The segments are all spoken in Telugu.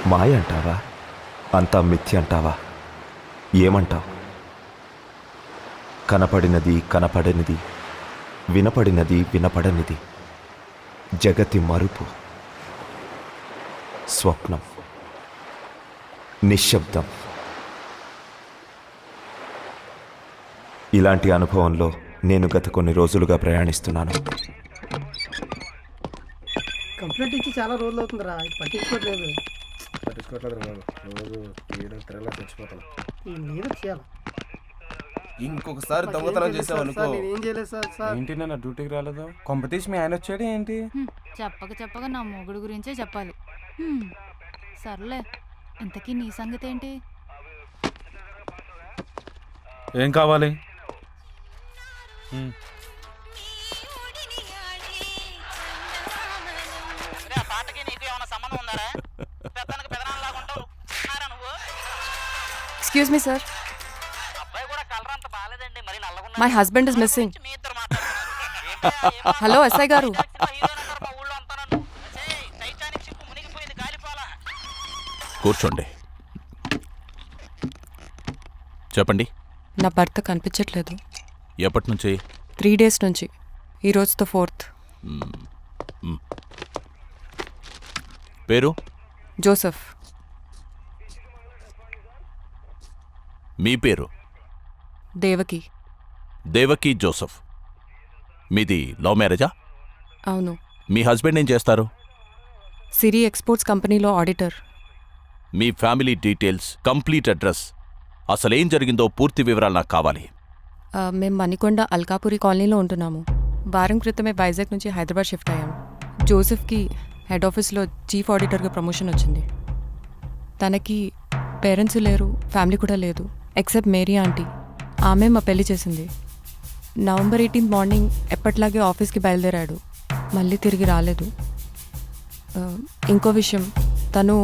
మాయ అంటావా? అంతా మిథ్య అంటావా? ఏమంటావు? కనపడినది కనపడనిది, వినపడినది వినపడనిది, జగతి మరుపు, స్వప్నం, నిశ్శబ్దం. ఇలాంటి అనుభవంలో నేను గత కొన్ని రోజులుగా ప్రయాణిస్తున్నాను. కంప్లైంట్ ఇచ్చి చాలా రోజులు అవుతుందిరా, పట్టించుకోవట్లేదు. నేను చేయాలి. ఇంకొకసారి దొంగతనం చేసావనుకో. ఏం చేయలేదు సార్. ఏంటి నా డ్యూటీకి రాలేదు? కాంపిటీషన్ మీ ఆయన వచ్చాడు ఏంటి? చెప్పక నా మొగుడు గురించే చెప్పాలి. సర్లే, ఇంతకీ నీ సంగతి ఏంటి? ఏం కావాలి? Excuse me, sir. My husband is missing. Hello, SI garu. కూర్చోండి. చెప్పండి. నా భర్త కనిపించట్లేదు. ఎప్పటి నుంచి? 3 days నుంచి. ఈ రోజుతో 4th. పేరు? జోసెఫ్. మీ పేరు? దేవకి. దేవకి జోసెఫ్. మీది లవ్ మ్యారేజా? అవును. మీ హస్బెండ్ ఏం చేస్తారు? సిరి ఎక్స్పోర్ట్స్ కంపెనీలో ఆడిటర్. మీ ఫ్యామిలీ డీటెయిల్స్, కంప్లీట్ అడ్రస్, అసలేం జరిగిందో పూర్తి వివరాలు నాకు కావాలి. మేము మణికొండ అల్కాపురి కాలనీలో ఉంటున్నాము. వారం క్రితమే వైజాగ్ నుంచి హైదరాబాద్ షిఫ్ట్ అయ్యాము. జోసెఫ్కి హెడ్ ఆఫీస్లో చీఫ్ ఆడిటర్గా ప్రమోషన్ వచ్చింది. తనకి పేరెంట్స్ లేరు, ఫ్యామిలీ కూడా లేదు, ఎక్సెప్ట్ మేరీ ఆంటీ. ఆమె మా పెళ్లి చేసింది. November 18th మార్నింగ్ ఎప్పట్లాగే ఆఫీస్కి బయలుదేరాడు. మళ్ళీ తిరిగి రాలేదు. ఇంకో విషయం, తను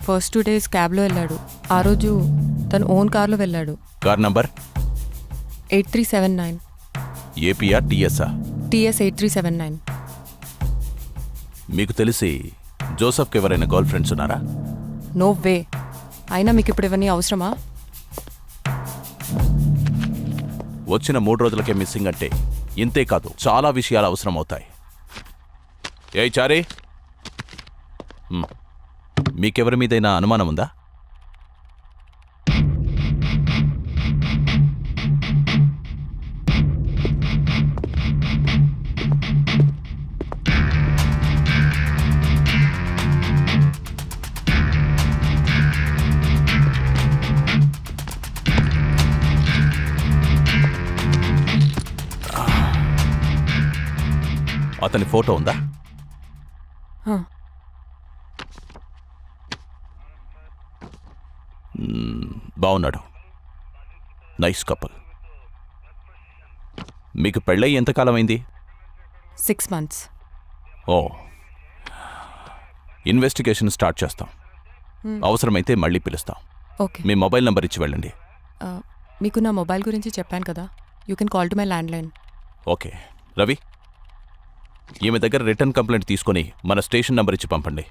ఫస్ట్ 2 days క్యాబ్లో వెళ్ళాడు. ఆ రోజు తను ఓన్ కార్లో వెళ్ళాడు. Car number? 8379. ఏపీఆ టీఎస్ఆ? TS 8379. మీకు తెలిసి జోసెఫ్కి ఎవరైనా గర్ల్ ఫ్రెండ్స్ ఉన్నారా? No way. అయినా మీకు ఇప్పుడు ఇవన్నీ అవసరమా? వచ్చిన 3 రోజులకే మిస్సింగ్ అంటే ఇంతే కాదు, చాలా విషయాలు అవసరమవుతాయి. ఏ చారీ, మీకెవరి మీదైనా అనుమానం ఉందా? అతని ఫోటో ఉందా? బాగున్నాడు. Nice couple. మీకు పెళ్ళై ఎంతకాలం అయింది? 6 months. ఓ, ఇన్వెస్టిగేషన్ స్టార్ట్ చేస్తాం. అవసరమైతే మళ్ళీ పిలుస్తాం. ఓకే. మీ మొబైల్ నంబర్ ఇచ్చి వెళ్ళండి. మీకు నా మొబైల్ గురించి చెప్పాను కదా, you can call to my landline. Okay. Ravi, ఈమె దగ్గర రిటర్న్ కంప్లైంట్ తీసుకొని మన స్టేషన్ నంబర్ ఇచ్చి పంపండి.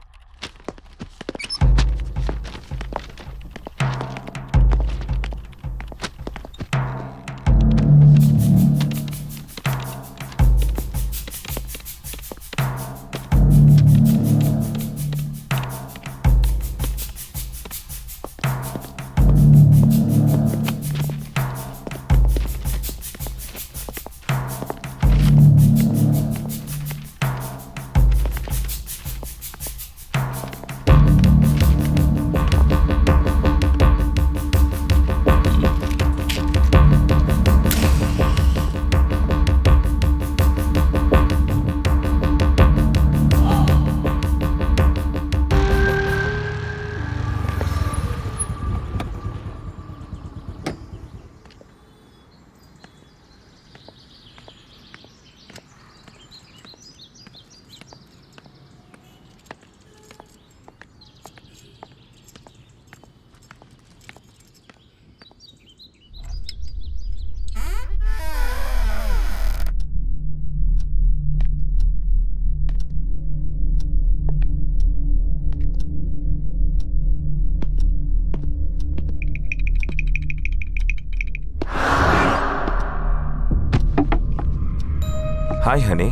హాయ్ హనీ,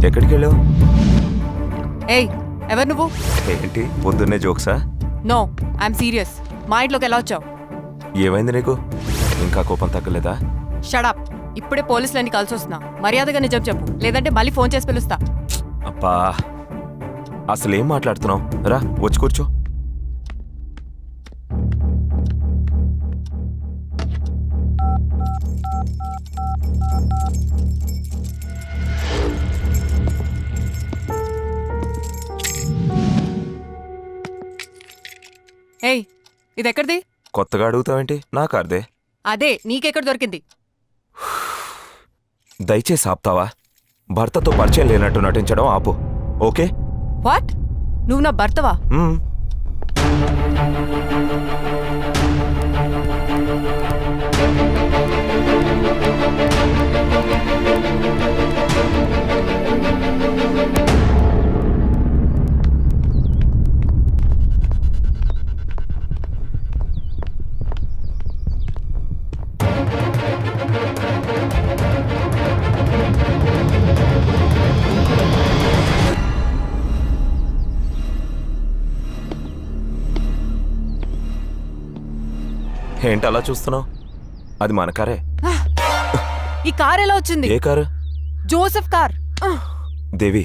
ఎక్కడికి వెళ్ళావు? ఏయ్ ఎవరు నువ్వు? ఏంటి పొద్దున్నే జోక్సా? No I'm serious. మా ఇంట్లోకి ఎలా వచ్చావు? ఏమైంది నీకు? ఇంకా కోపం తగ్గలేదా? షడప్. ఇప్పుడే పోలీసులని కలిసి వస్తున్నా. మర్యాదగా నిజం చెప్పు, లేదంటే మళ్ళీ ఫోన్ చేసి పిలుస్తా. అబ్బా, అసలు ఏం మాట్లాడుతున్నావు? రా వచ్చి కూర్చో. ఏయ్ ఇది ఎక్కడిది? కొత్తగా అడుగుతావేంటి? నా కార్దే. అదే నీకెక్కడ దొరికింది? దయచేసి ఆపుతావా? భర్తతో పరిచయం లేనట్టు నటించడం ఆపు, ఓకే? వాట్? నువ్వు నా భర్తవా? మ్మ్. ఏంటి అలా చూస్తున్నావు? అది మన కారే. ఈ కార్ ఎలా వచ్చింది? ఏ కారు? Joseph car. దేవి,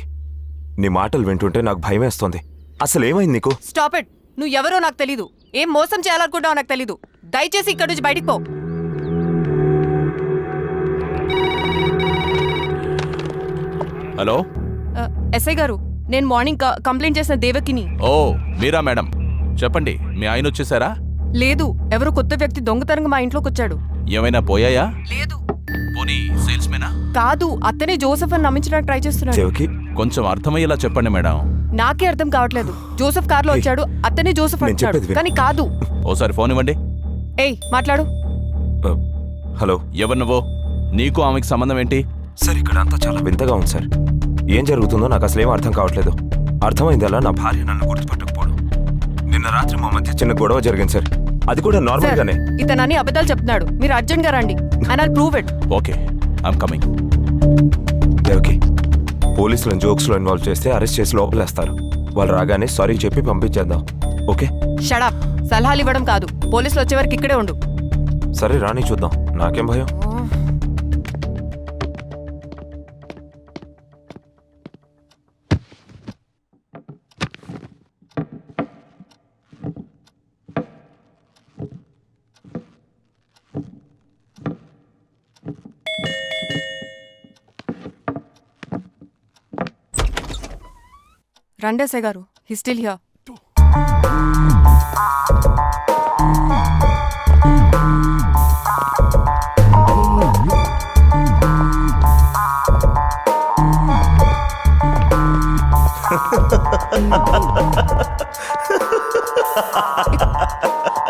నీ మాటలు వింటుంటే నాకు భయం వేస్తోంది. అసలు ఏమైంది నీకు? Stop it. నువ్వు ఎవరో నాకు తెలీదు. ఏం మోసం చేయాలనుకుంటావో నాకు తెలీదు. దయచేసి ఇక్కడి నుంచి బయటికి పో. హలో. ఎస్ఐ గారు, నేను మార్నింగ్ కంప్లైంట్ చేసిన దేవకిని. ఓ మీరా మేడం, చెప్పండి. మీ ఆయన వచ్చేసారా? లేదు, ఎవరో కొత్త వ్యక్తి దొంగతనంగా మా ఇంట్లోకి వచ్చాడు. ఏమైనా పోయాయా? లేదు. పోనీ సేల్స్మేనా? కాదు, అతనే జోసెఫ్ అని నమ్మించడానికి ట్రై చేస్తున్నాడు. దేవకి, కొంచెం అర్థమయ్యేలా చెప్పండి మేడం. నాకే అర్థం కావట్లేదు. జోసెఫ్ కార్లో వచ్చాడు, అతనే జోసెఫ్ నేను అంటాడు, చెప్పేది విను. కానీ కాదు. ఓసారి ఫోన్ ఇవ్వండి. ఏయ్ మాట్లాడు. హలో. ఎవరు నువ్వు? నీకు ఆమెకి సంబంధం ఏంటి? సార్, ఇక్కడ అంతా చాలా వింతగా ఉంది సార్. ఏం జరుగుతుందో నాకు అసలేం అర్థం కావట్లేదు. అర్థమైందలా నా భార్య నన్ను గుర్తుపట్టకపోవడం. నిన్న రాత్రి మా మధ్య చిన్న గొడవ జరిగింది సార్. అది కూడా నార్మల్ గానే. ఇతను అన్ని అబద్ధాలు చెప్తున్నాడు. మీరు అర్జెంట్ గా రండి. And I'll prove it. Okay, I'm coming. Devaki, పోలీసులను జోక్స్ లో ఇన్వాల్వ్ చేస్తే అరెస్ట్ చేసి లోపలేస్తారు. వాళ్ళు రాగానే సారీ చెప్పి పంపించేద్దాం, ఓకే? షడప్. సలహాలు ఇవ్వడం కాదు. పోలీసులు వచ్చే వరకు ఇక్కడే ఉండు. సరే రాని, చూద్దాం. నాకేం భయం. రండి ఎస్ఐ గారు. హి స్టిల్ హియర్.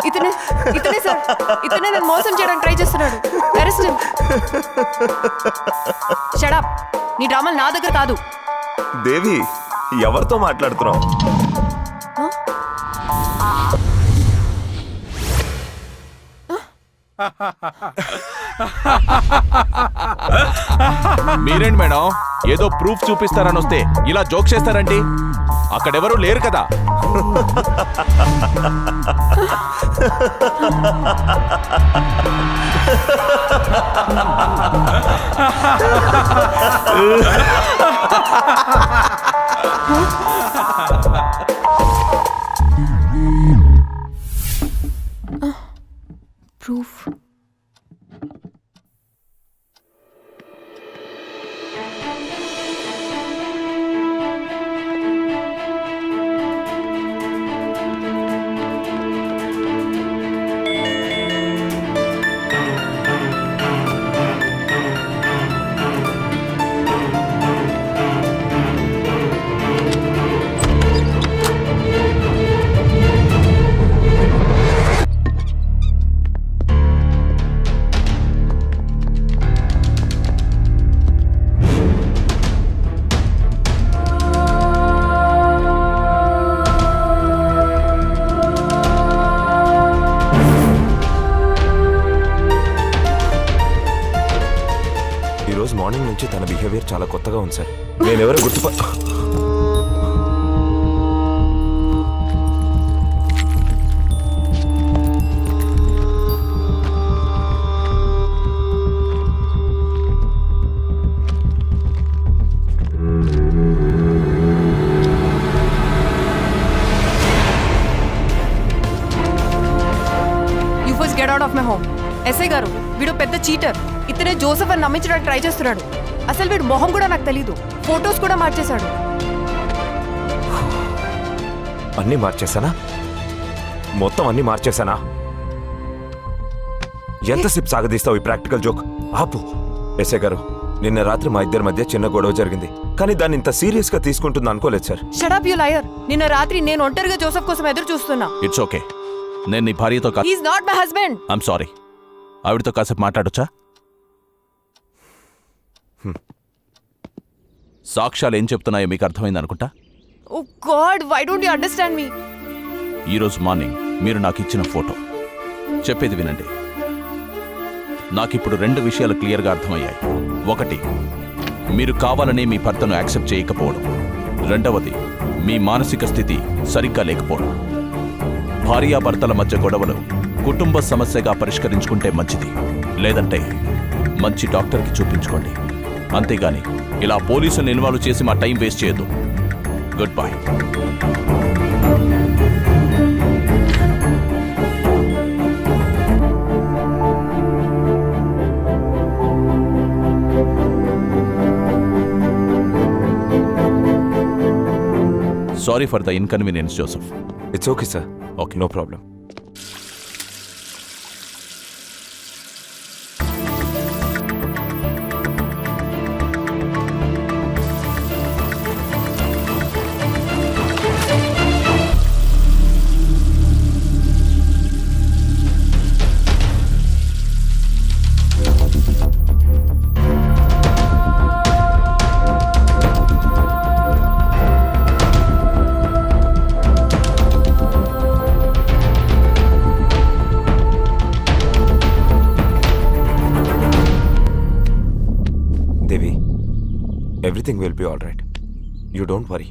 ఇతనే ఇతనే సార్. ఇతనే నన్ను మోసం చేయడానికి ట్రై చేస్తున్నాడు. Arrest him. Shut up. నీ డ్రామాలు నా దగ్గర కాదు. దేవి, ఎవరితో మాట్లాడుతున్నావు? మీరేంటి మేడం, ఏదో ప్రూఫ్ చూపిస్తారని వస్తే ఇలా జోక్ చేస్తారండి? అక్కడెవరూ లేరు కదా. ప్రూఫ్. మార్నింగ్ నుంచి తన బిహేవియర్ చాలా కొత్తగా ఉంది సార్. నేనెవరో you first get out of my home. SI గారు, వీడు పెద్ద చీటర్. ఇతనే జోసెఫ్ అని నమ్మించడానికి ట్రై చేస్తున్నాడు. అసలు వీడు మొహం కూడా నాకు తెలీదు. ఫొటోస్ కూడా మార్చేశాడు. అన్నీ మార్చేశానా? మొత్తం అన్నీ మార్చేశానా? ఎంతసేపు సాగదీస్తావు ఈ ప్రాక్టికల్ జోక్? ఆపు. ఎస్ఐ గారు, నిన్న రాత్రి మా ఇద్దరి మధ్య చిన్న గొడవ జరిగింది, కానీ దాన్ని ఇంత సీరియస్ గా తీసుకుంటుంది అనుకోలేదు sir. Shut up you liar. నిన్న రాత్రి నేను ఒంటరిగా జోసెఫ్ కోసం ఎదురు చూస్తున్నా. It's okay. నేను నీ భార్యతో he is not my husband. I'm sorry. ఆవిడతో కాసేపు మాట్లాడొచ్చా? సాక్ష్యాలు ఏం చెప్తున్నాయో మీకు అర్థమైంది అనుకుంటా. Oh god, why don't you understand me? ఈరోజు మార్నింగ్ మీరు నాకు ఇచ్చిన ఫోటో. చెప్పేది వినండి. నాకిప్పుడు 2 విషయాలు క్లియర్గా అర్థమయ్యాయి. ఒకటి, మీరు కావాలని మీ భర్తను యాక్సెప్ట్ చేయకపోవడం. రెండవది, మీ మానసిక స్థితి సరిగ్గా లేకపోవడం. భార్యాభర్తల మధ్య గొడవలు కుటుంబ సమస్యగా పరిష్కరించుకుంటే మంచిది, లేదంటే మంచి డాక్టర్కి చూపించుకోండి. అంతేగాని ఇలా పోలీసులను ఇన్వాల్వ్ చేసి మా టైం వేస్ట్ చేయొద్దు. Good bye. Sorry for the inconvenience Joseph. It's okay sir. Okay, no problem. Devi, everything will be all right. You don't worry.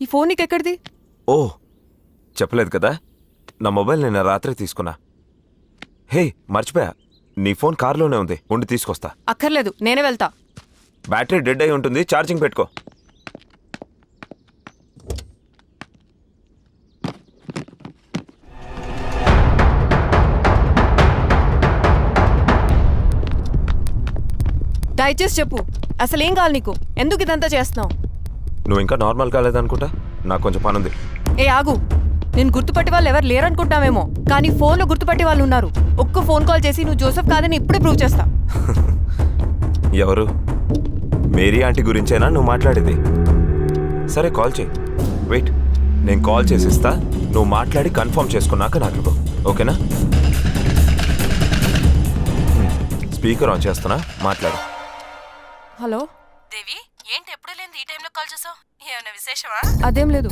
ఈ ఫోన్ నీకు ఎక్కడిది? ఓ, చెప్పలేదు కదా, నా మొబైల్ నిన్న రాత్రి తీసుకున్నా. హే, మర్చిపోయా, నీ ఫోన్ కార్లోనే ఉంది, ఉండి తీసుకొస్తా. అక్కర్లేదు, నేనే వెళ్తా. బ్యాటరీ డెడ్ అయి ఉంటుంది, ఛార్జింగ్ పెట్టుకో. దయచేసి చెప్పు, అసలు ఏం కావాలి నీకు? ఎందుకు ఇదంతా చేస్తున్నావు? నువ్వు ఇంకా నార్మల్ కాలేదనుకుంటా, నాకు కొంచెం పనుంది. ఏ ఆగు, నేను గుర్తుపట్టి వాళ్ళు ఎవరు లేరనుకుంటామేమో, కానీ ఫోన్లో గుర్తుపట్టి వాళ్ళు ఉన్నారు. ఒక్క ఫోన్ కాల్ చేసి నువ్వు జోసెఫ్ కాదని ఇప్పుడే ప్రూవ్ చేస్తా. ఎవరు? మేరీ ఆంటీ గురించేనా నువ్వు మాట్లాడేది? సరే, కాల్ చేయి. వెయిట్, నేను కాల్ చేసిస్తా, నువ్వు మాట్లాడి కన్ఫర్మ్ చేసుకున్నాక నాకు ఇవ్వు, ఓకేనా? స్పీకర్ ఆన్ చేస్తున్నా, మాట్లాడు. హలో దేవి, ఏంటి ఎప్పుడు లేని ఈ టైంలో కాల్ చేసావు? ఏమైనా విశేషమా? అదేం లేదు,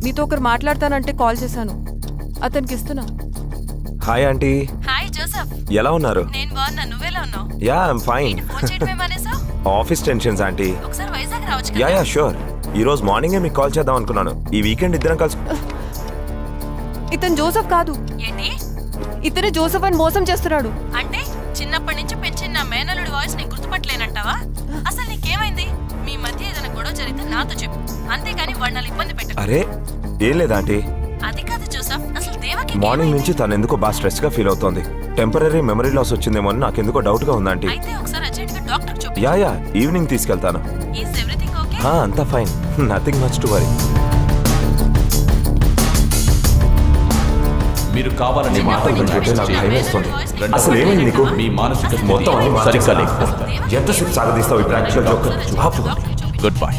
మీతో ఒకరు మాట్లాడతానంటే కాల్ చేశాను. అతనికి ఇస్తున్నా. Hi aunty. Hi Joseph. ఎలా ఉన్నారు? నేను బాగున్నా, నువ్వెలా ఉన్నావు? Yeah, I'm fine. ఫోన్ చేయడమే మానేసావు? Office tensions aunty. ఒకసారి వైజాగ్ రావచ్చు యా కదా? Yeah sure. ఈ రోజు మార్నింగే మీకు కాల్ చేద్దాం అనుకున్నాను. ఈ వీకెండ్ ఇద్దరం కలిసి. ఇతను జోసెఫ్ కాదు. ఏంటి? ఇతనే జోసెఫ్ అని మోసం చేస్తున్నాడు. అంటే చిన్నప్పటి నుంచి పెంచిన నా మేనల్లుడి వాయిస్ నీకు గుర్తుపట్టలేనంటావా? అసలు నీకేమైంది? మీ మధ్య ఏదైనా గొడవ జరిగితే నాతో చెప్పు, అంతేగాని వాళ్ళని ఇబ్బంది పెట్టకు. అరే, ఏం లేదా ఆంటీ. అది కాదు జోసెఫ్, అసలు దేవకి మార్నింగ్ నుంచి తను ఎందుకో బాగా స్ట్రెస్ గా ఫీల్ అవుతోంది. టెంపరీ మెమరీ లాస్ వచ్చిందేమో అని నాకెందుకో డౌట్ గా ఉంది ఆంటీ. అయితే ఒకసారి అర్జెంట్ గా డాక్టర్ చూపి. యా యా, ఈవినింగ్ తీసుకెళ్తాను. Is everything okay? అంతా fine, nothing much to worry. మీరు కావాలని మాటలు వింటుంటే నాకు భయం వేస్తుంది. అసలు ఏమైంది నీకు? మీ మానసిక స్థితి మొత్తం అన్ని సరిగ్గా మార్చేశానా? లేకపోతే. ఎంతసేపు సాగదీస్తావు ఈ ప్రాక్టికల్ జోక్? ఆపు. Good bye.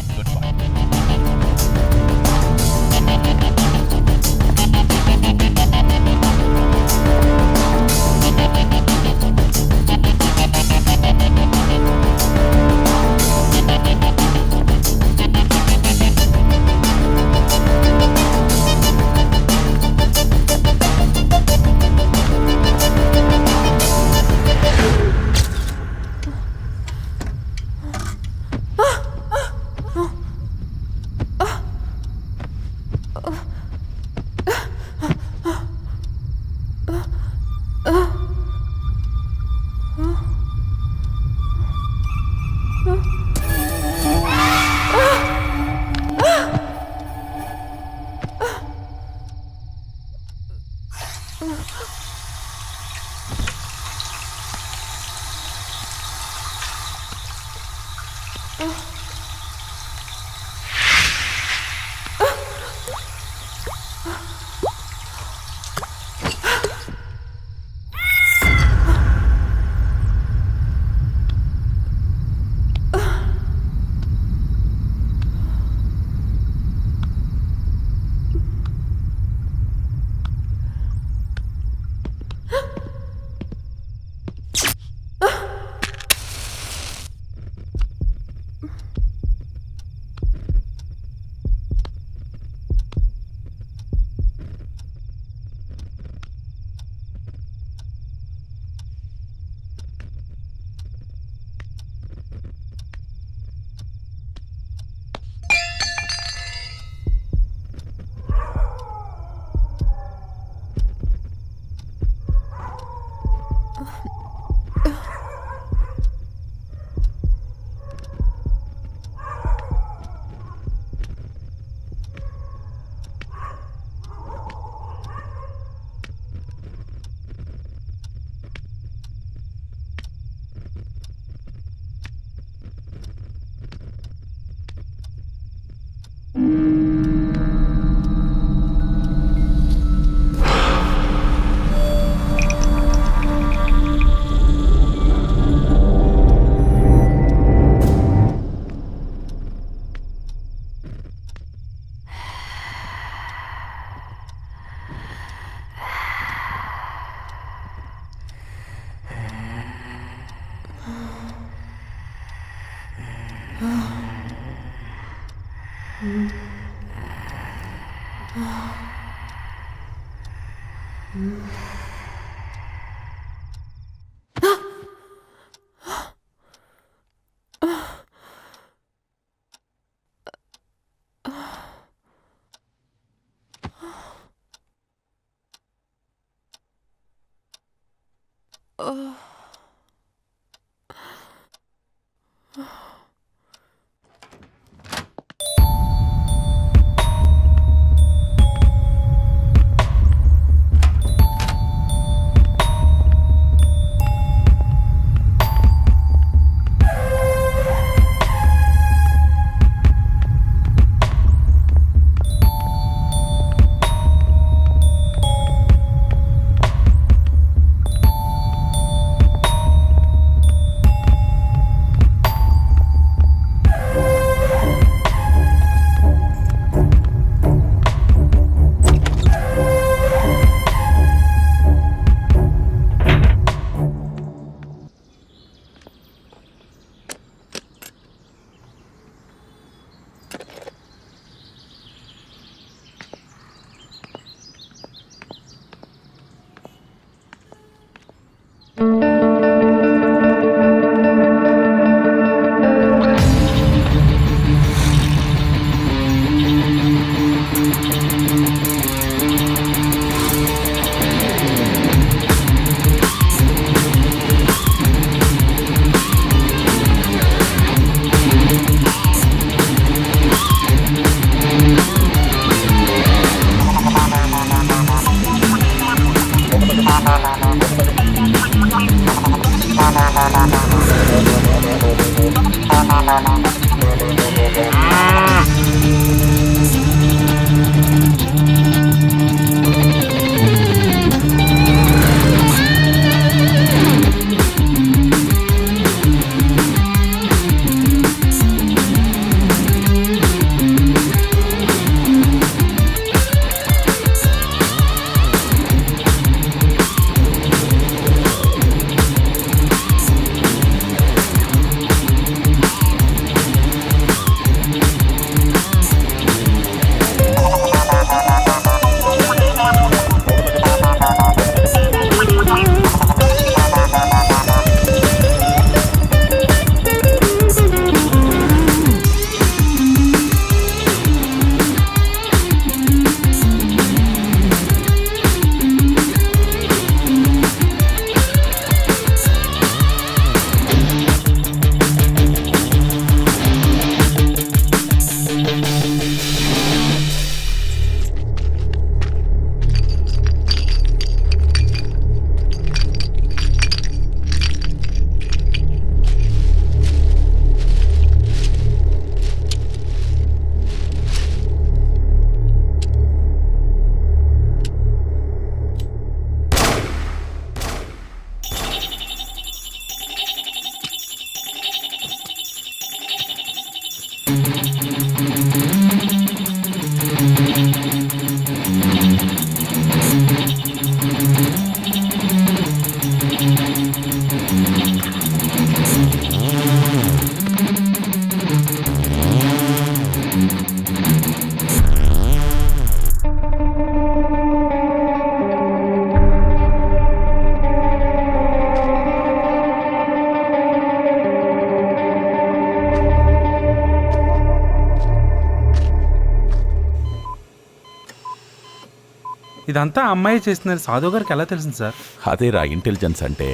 ఇదంతా అమ్మాయి చేస్తుందని సాధు గారికి ఎలా తెలిసింది సార్? అదేరా ఇంటెలిజెన్స్ అంటే.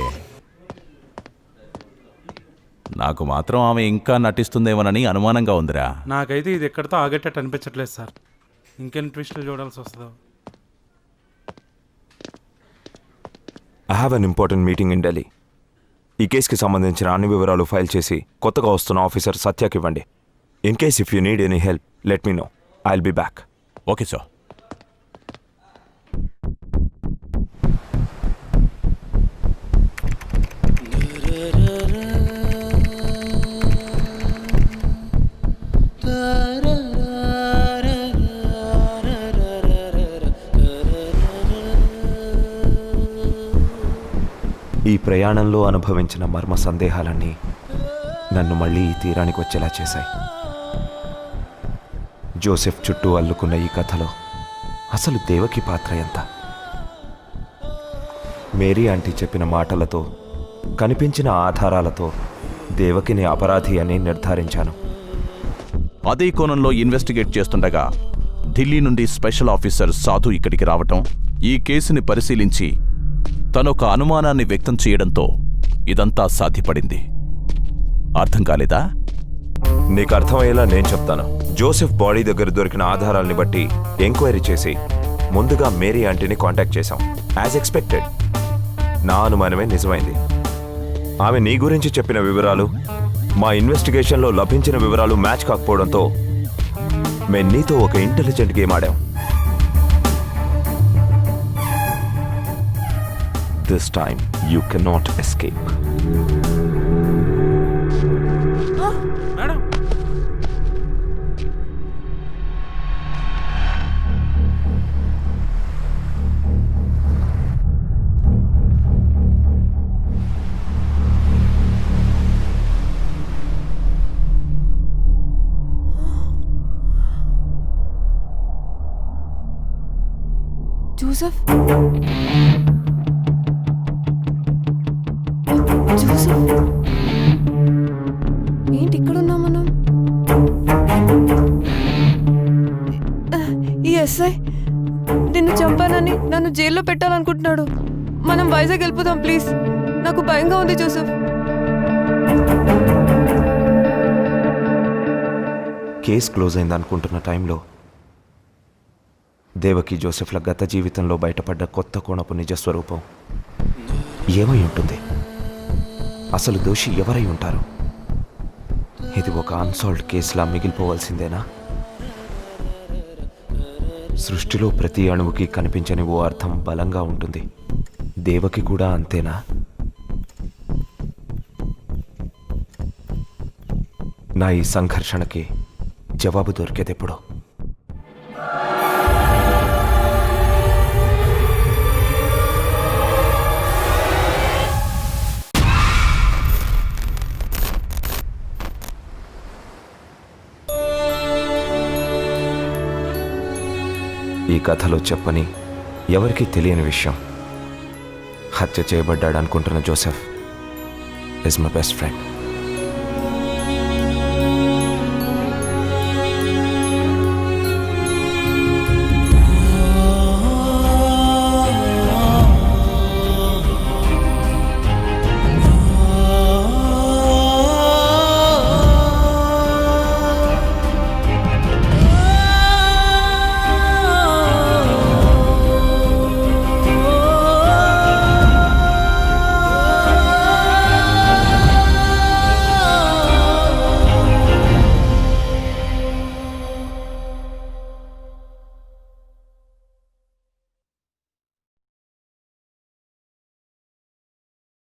నాకు మాత్రం ఆమె ఇంకా నటిస్తుందేమోనని అనుమానంగా ఉందిరా. నాకైతే ఇది ఎక్కడితో ఆగేటట్టు అనిపించట్లేదు సార్. ఇంకెన్ని ట్విస్టులు చూడాల్సి వస్తుందో. I have an important meeting in Delhi. ఈ కేసుకి సంబంధించిన అన్ని వివరాలు ఫైల్ చేసి కొత్తగా వస్తున్న ఆఫీసర్ సత్యకి ఇవ్వండి. In case if you need any help let me know. I will be back. Okay sir. ఈ ప్రయాణంలో అనుభవించిన మర్మ సందేహాలన్నీ నన్ను మళ్ళీ ఈ తీరానికి వచ్చేలా చేశాయి. జోసెఫ్ చుట్టూ అల్లుకున్న ఈ కథలో అసలు దేవకి పాత్ర ఎంత? మేరీ ఆంటీ చెప్పిన మాటలతో, కనిపించిన ఆధారాలతో దేవకిని అపరాధి అని నిర్ధారించాను. అదే కోణంలో ఇన్వెస్టిగేట్ చేస్తుండగా ఢిల్లీ నుండి స్పెషల్ ఆఫీసర్ సాధు ఇక్కడికి రావటం, ఈ కేసుని పరిశీలించి తనొక అనుమానాన్ని వ్యక్తం చేయడంతో ఇదంతా సాధ్యపడింది. అర్థం కాలేదా? నీకు అర్థమయ్యేలా నేను చెప్తాను. జోసెఫ్ బాడీ దగ్గర దొరికిన ఆధారాల్ని బట్టి ఎంక్వైరీ చేసి ముందుగా మేరీ ఆంటీని కాంటాక్ట్ చేశాం. యాజ్ ఎక్స్పెక్టెడ్ నా అనుమానమే నిజమైంది. ఆమె నీ గురించి చెప్పిన వివరాలు మా ఇన్వెస్టిగేషన్లో లభించిన వివరాలు మ్యాచ్ కాకపోవడంతో మేము నీతో ఒక ఇంటెలిజెంట్ గేమ్ ఆడాం. This time you cannot escape. Madam, Joseph, Joseph, ఏంటి ఇక్కడున్నాం మనం? ఈ ఎస్ఐ నిన్ను చంపానని నన్ను జైల్లో పెట్టాలనుకుంటున్నాడు. మనం వైజాగ్ వెళ్ళిపోదాం ప్లీజ్. నాకు భయంగా ఉంది జోసెఫ్. కేస్ క్లోజ్ అయింది అనుకుంటున్న టైంలో దేవకి జోసెఫ్ల గత జీవితంలో బయటపడ్డ కొత్త కోణపు నిజస్వరూపం ఏమై ఉంటుంది? అసలు దోషి ఎవరై ఉంటారు? ఇది ఒక అన్సాల్వ్డ్ కేసులా మిగిలిపోవాల్సిందేనా? సృష్టిలో ప్రతి అణువుకి కనిపించని ఓ అర్థం బలంగా ఉంటుంది. దేవకి కూడా అంతేనా? నా ఈ సంఘర్షణకి జవాబు దొరికేదెప్పుడో. ఈ కథలో చెప్పని, ఎవరికీ తెలియని విషయం, హత్య చేయబడ్డాడనుకుంటున్న Joseph is my best friend.